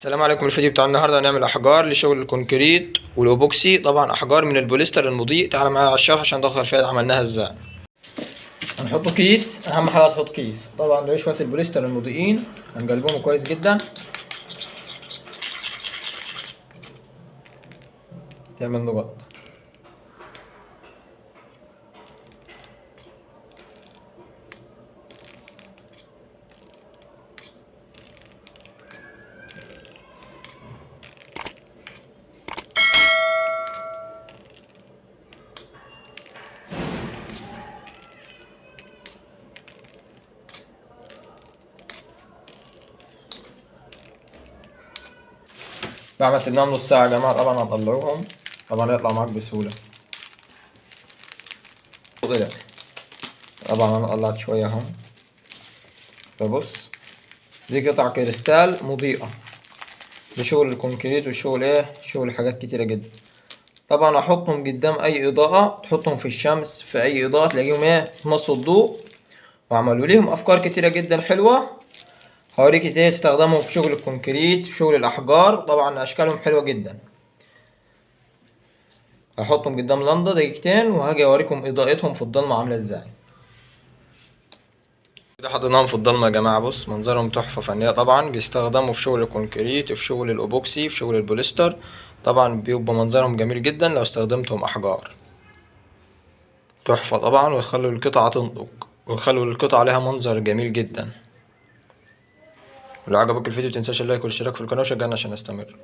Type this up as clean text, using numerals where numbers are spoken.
السلام عليكم. الفيديو بتاع النهارده هنعمل احجار لشغل الكونكريت والاوبوكسي، طبعا احجار من البوليستر المضيء. تعالى معايا على الشرح عشان ندخل فيها عملناها ازاي. هنحط كيس، اهم حاجه تحط كيس. طبعا ده شويه البوليستر المضيئين هنقلبهم كويس جدا. تعمل نقط. بعد ما سيبناهم نص ساعه يا جماعه طبعا هنطلعوهم. طبعا يطلع معاك بسهوله. طلع طبعا انا طلعت شويه اهو. فبص، دي قطع كريستال مضيئه لشغل الكونكريت وشغل شغل حاجات كتيره جدا. طبعا احطهم قدام اي اضاءة، تحطهم في الشمس في اي اضاءة تلاقيهم تمصوا الضوء، وعملوا ليهم افكار كتيرة جدا حلوة. هوريك ازاي تستخدمهم في شغل الكونكريت في شغل الاحجار. طبعا اشكالهم حلوة جدا. هحطهم قدام لمبة دقيقتين وهاجي اوريكم اضاءتهم في الضلمة عاملة ازاي. كده حطيناهم في الضلمة يا جماعة. بص منظرهم تحفة فنية. طبعا بيستخدموا في شغل الكونكريت في شغل الاوبوكسي في شغل البوليستر. طبعا بيبقى منظرهم جميل جدا لو استخدمتهم احجار. تحفة طبعا، ويخلوا القطعة تنضج ويخلوا القطعة لها منظر جميل جدا. ولو عجبك الفيديو متنساش اللايك والاشتراك في القناة وشجعنا عشان نستمر.